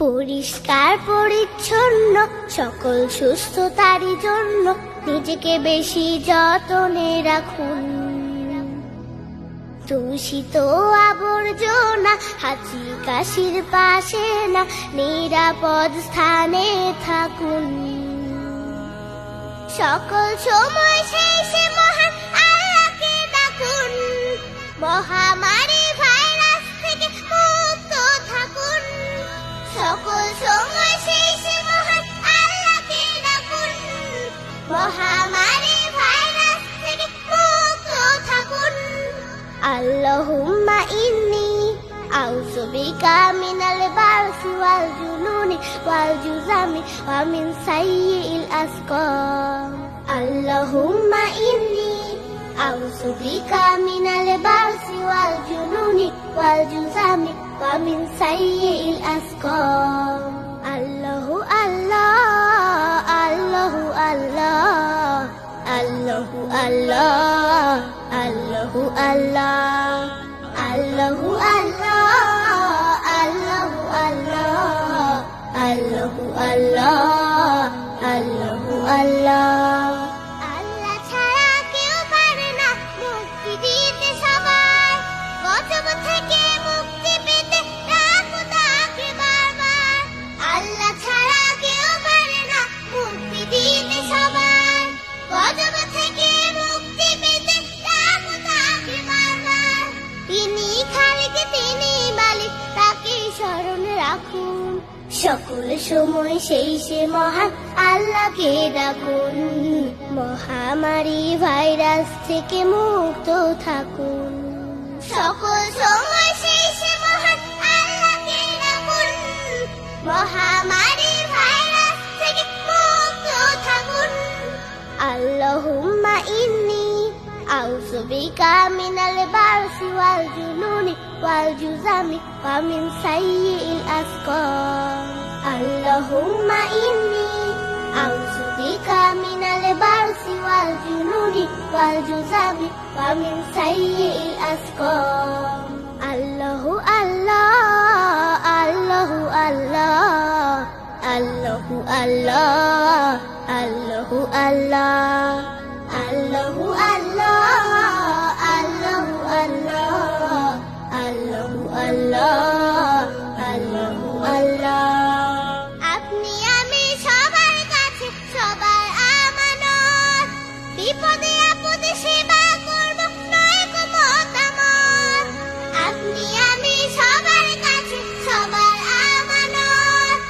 পরিষ্কার পরিচ্ছন্ন সকল সুস্থতারই জন্য নিজেকে বেশি যতনে রাখুন। দূষিত আবর্জনা হাঁচি কাশির পাশে না, নিরাপদ স্থানে থাকুন। সকল সময় শেষে মহান আল্লাহকে ডাকুন, মহামারী ভাইরাস থেকে মুক্ত থাকুন। সকল সময় শেষে মহান আল্লাহকে ডাকুন, মহামারী ভাইরাস থেকে মুক্ত থাকুন। আল্লাহুম্মা ইন্নী আউযু বিকা মিনাল বারসি ওয়াল জুনুনি ওয়াল জুযামি ওয়া মিন সাইয়্যিল আসকাম। আল্লাহুম্মা ইন্নী আউযু বিকা মিনাল বারসি ওয়াল জুনুনি ওয়াল জুযামি ওয়া মিন সাইয়্যিল আসকাম। আল্লাহু আল্লাহ, আল্লাহু আল্লাহ, আল্লাহু আল্লাহ, আল্লাহু আল্লাহ, আল্লাহু আল্লাহ, আল্লাহু আল্লাহ, আল্লাহু আল্লাহ, আল্লাহু আল্লাহ। আল্লাহ ছাড়া কেউ পারে না মুক্তি দিতে সবাই, গজব থেকে মুক্তি পেতে ডাকো তাকে বারবার। আল্লাহ ছাড়া কেউ পারে না মুক্তি দিতে সবাই, গজব থেকে মুক্তি পেতে ডাকো তাকে বারবার। তিনি খালিক, তিনি মালিক, তাকে স্মরণ রাখুন। সকল সময় সেই সে মহান আল্লাহকে ডাকুন, মহামারী ভাইরাস থেকে মুক্ত থাকুন। সকল সময় সেই সে মহান আল্লাহকে ডাকুন, মহামারী ভাইরাস থেকে মুক্ত থাকুন। আল্লাহুম্মা ইন্নী আউযু বিকা মিনাল বারসি ওয়াল জুনুনি ওয়াল জুযামি ওয়া মিন সাইয়্যিল আসকাম। আল্লাহুম্মা ইন্নী আউযু বিকা মিনাল বারসি ওয়াল জুনুনি ওয়াল জুযামি ওয়া মিন সাইয়্যিল আসকাম। আল্লাহু আল্লাহ, আল্লাহু আল্লাহ, আল্লাহু আল্লাহ, আল্লাহু আল্লাহ, আল্লাহু আল্লাহ, আল্লাহু আল্লাহ, আল্লাহু আল্লাহ, আল্লাহু আল্লাহ। আপনি আমি সবার কাছে সবার আমানত, বিপদে আপদে সেবা করব নয় গো মতামত। আপনি আমি সবার কাছে সবার আমানত,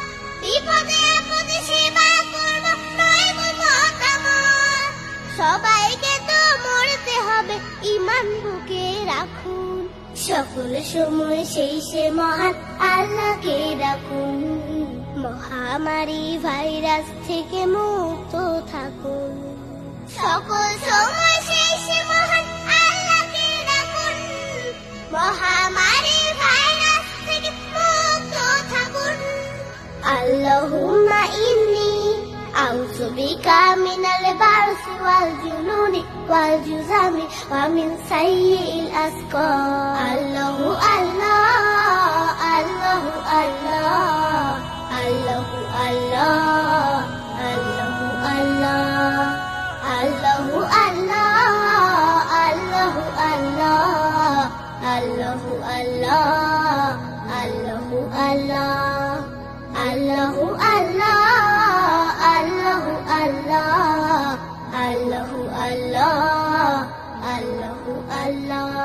বিপদে আপদে সেবা করব নয় গো মতামত। সবাইকে তো মরতে হবে, ঈমান বুকে রাখুন। সকল সময় সেই সে মহান আল্লাহকে ডাকুন, মহামারী ভাইরাস থেকে মুক্ত থাকুন। সকল সময় সেই সে মহান আল্লাহকে ডাকুন, মহামারী ভাইরাস থেকে মুক্ত থাকুন। আল্লাহুম্মা ইন্নী আউযু বিকা মিনাল বারসি ওয়াল জুনুনি ওয়াল জুযামি ওয়া মিন সাইয়্যিল আসকাম। আল্লাহু আল্লাহ, আল্লাহু আল্লাহ, আল্লাহু আল্লাহ, আল্লাহু আল্লাহ, আল্লাহু আল্লাহ, আল্লাহু আল্লাহ, আল্লাহু আল্লাহ, আল্লাহু আল্লাহ, আল্লাহু আল্লাহ, আল্লাহু আল্লাহ, আল্লাহু আল্লাহ, আল্লাহু আল্লাহ।